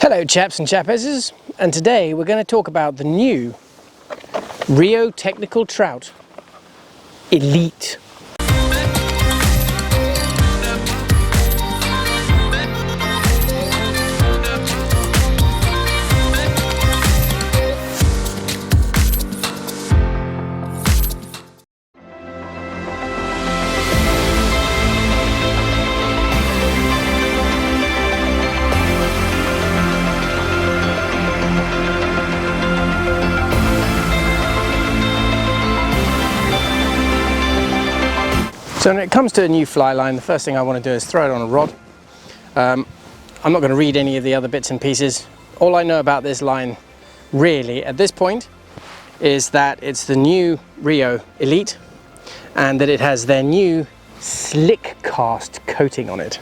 Hello chaps and chapesses, and today we're going to talk about the new Rio Technical Trout Elite. So when it comes to a new fly line, the first thing I want to do is throw it on a rod. I'm not going to read any of the other bits and pieces. All I know about this line really at this point is that it's the new Rio Elite and that it has their new slick cast coating on it.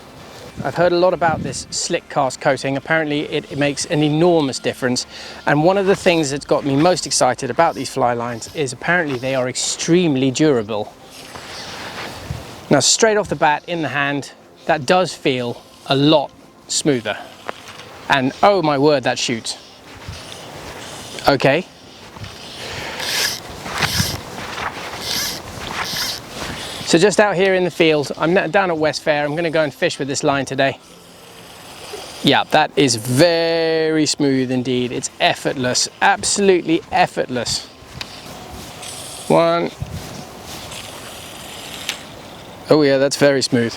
I've heard a lot about this slick cast coating. Apparently it makes an enormous difference, and one of the things that's got me most excited about these fly lines is apparently they are extremely durable. Now straight off the bat in the hand, that does feel a lot smoother, and oh my word, that shoots. Okay. So just out here in the field, I'm down at West Fair. I'm going to go and fish with this line today. Yeah, that is very smooth indeed. It's effortless, absolutely effortless. One. Oh yeah, that's very smooth.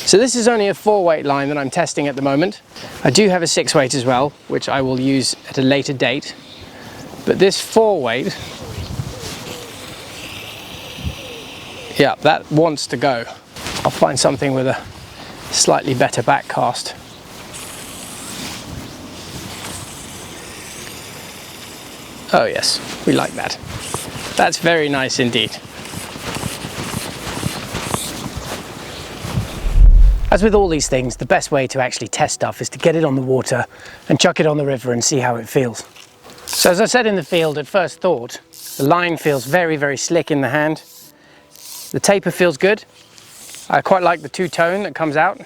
So this is only a 4-weight line that I'm testing at the moment. I do have a 6-weight as well, which I will use at a later date. But this 4-weight, yeah, that wants to go. I'll find something with a slightly better back cast. Oh yes, we like that. That's very nice indeed. As with all these things, the best way to actually test stuff is to get it on the water and chuck it on the river and see how it feels. So as I said in the field, at first thought, the line feels very, very slick in the hand. The taper feels good. I quite like the two-tone that comes out.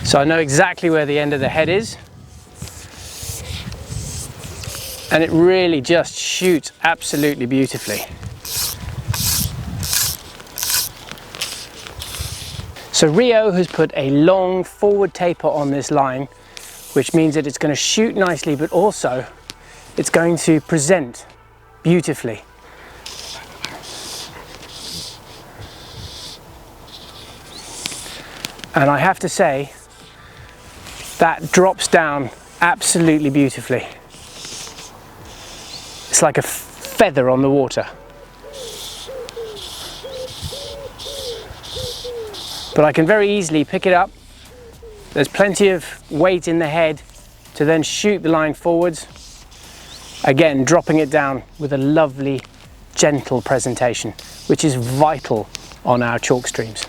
So I know exactly where the end of the head is. And it really just shoots absolutely beautifully. So Rio has put a long forward taper on this line, which means that it's going to shoot nicely, but also it's going to present beautifully. And I have to say, that drops down absolutely beautifully. It's like a feather on the water. But I can very easily pick it up. There's plenty of weight in the head to then shoot the line forwards. Again, dropping it down with a lovely, gentle presentation, which is vital on our chalk streams.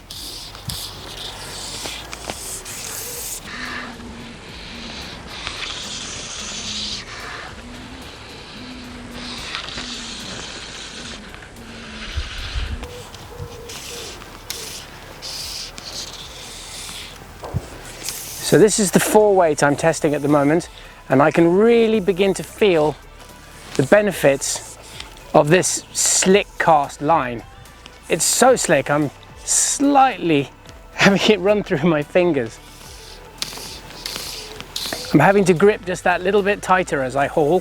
So this is the 4-weight I'm testing at the moment, and I can really begin to feel the benefits of this slick cast line. It's so slick, I'm slightly having it run through my fingers. I'm having to grip just that little bit tighter as I haul.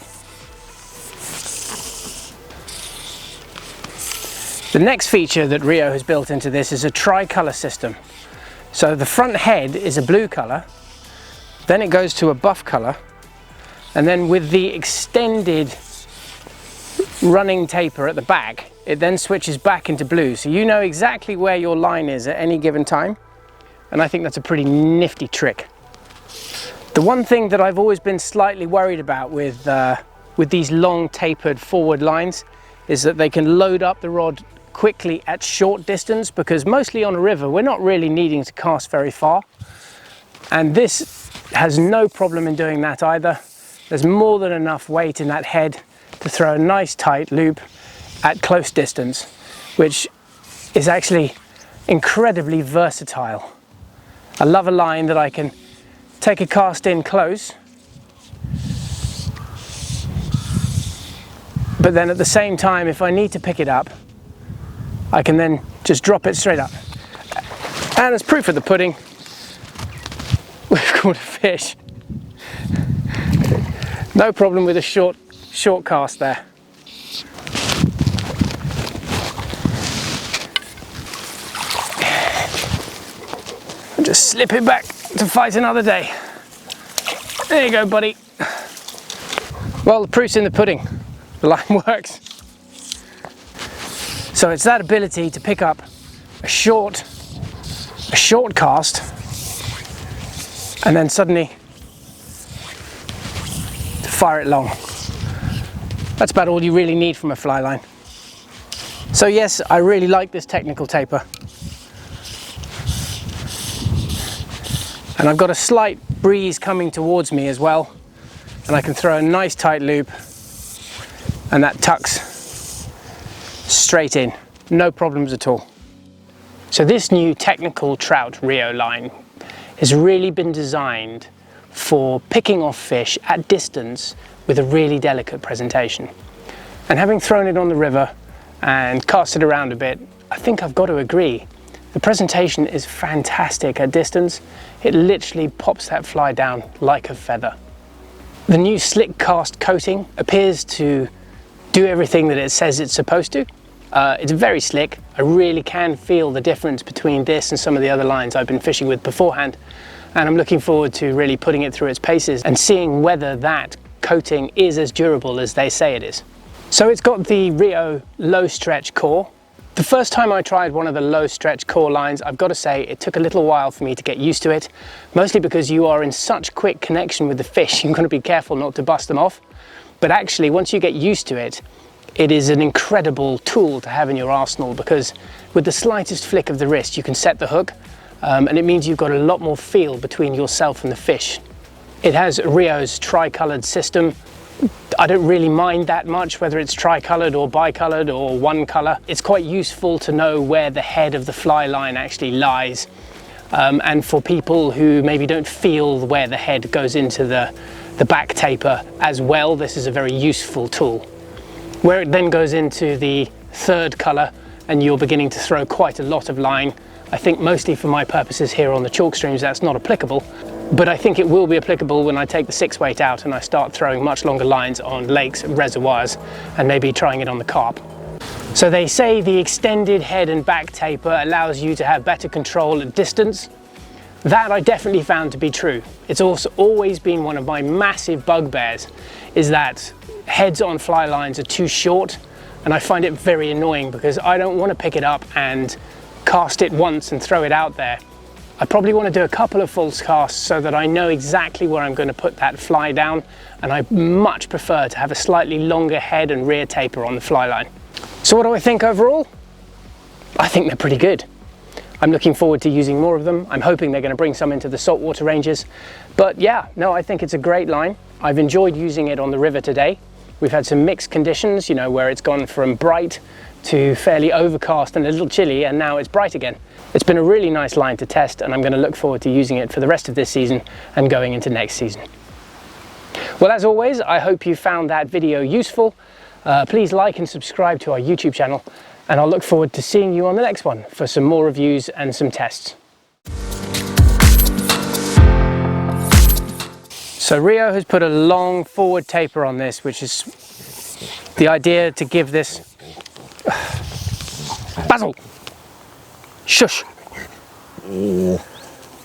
The next feature that Rio has built into this is a tri-color system. So the front head is a blue color, then it goes to a buff color, and then with the extended running taper at the back, it then switches back into blue. So you know exactly where your line is at any given time, and I think that's a pretty nifty trick. The one thing that I've always been slightly worried about with these long tapered forward lines is that they can load up the rod quickly at short distance, because mostly on a river we're not really needing to cast very far, and this has no problem in doing that either. There's more than enough weight in that head to throw a nice tight loop at close distance, which is actually incredibly versatile. I love a line that I can take a cast in close, but then at the same time, if I need to pick it up, I can then just drop it straight up. And as proof of the pudding, we've caught a fish. No problem with a short cast there. Just slip it back to fight another day. There you go, buddy. Well, the proof's in the pudding. The line works. So it's that ability to pick up a short cast and then suddenly to fire it long. That's about all you really need from a fly line. So yes, I really like this technical taper. And I've got a slight breeze coming towards me as well, and I can throw a nice tight loop and that tucks straight in, no problems at all. So this new Technical Trout Rio line has really been designed for picking off fish at distance with a really delicate presentation. And having thrown it on the river and cast it around a bit, I think I've got to agree. The presentation is fantastic at distance. It literally pops that fly down like a feather. The new slick cast coating appears to do everything that it says it's supposed to. It's very slick. I really can feel the difference between this and some of the other lines I've been fishing with beforehand. And I'm looking forward to really putting it through its paces and seeing whether that coating is as durable as they say it is. So it's got the Rio low stretch core. The first time I tried one of the low stretch core lines, I've got to say it took a little while for me to get used to it, mostly because you are in such quick connection with the fish, you've got to be careful not to bust them off. But actually, once you get used to it, it is an incredible tool to have in your arsenal, because with the slightest flick of the wrist, you can set the hook, and it means you've got a lot more feel between yourself and the fish. It has Rio's tri-colored system. I don't really mind that much whether it's tri-colored or bi-colored or one color. It's quite useful to know where the head of the fly line actually lies. And for people who maybe don't feel where the head goes into the back taper as well, this is a very useful tool. Where it then goes into the third color and you're beginning to throw quite a lot of line, I think mostly for my purposes here on the chalk streams that's not applicable. But I think it will be applicable when I take the 6-weight out and I start throwing much longer lines on lakes and reservoirs, and maybe trying it on the carp. So they say the extended head and back taper allows you to have better control at distance. That I definitely found to be true. It's also always been one of my massive bugbears, is that heads on fly lines are too short, and I find it very annoying because I don't want to pick it up and cast it once and throw it out there. I probably want to do a couple of false casts so that I know exactly where I'm going to put that fly down, and I much prefer to have a slightly longer head and rear taper on the fly line. So what do I think overall? I think they're pretty good. I'm looking forward to using more of them. I'm hoping they're going to bring some into the saltwater ranges. But yeah, no, I think it's a great line. I've enjoyed using it on the river today. We've had some mixed conditions, you know, where it's gone from bright to fairly overcast and a little chilly, and now it's bright again. It's been a really nice line to test, and I'm going to look forward to using it for the rest of this season and going into next season. Well, as always, I hope you found that video useful. Please like and subscribe to our YouTube channel, and I'll look forward to seeing you on the next one for some more reviews and some tests. So Rio has put a long forward taper on this, which is the idea to give this... Basil! Shush!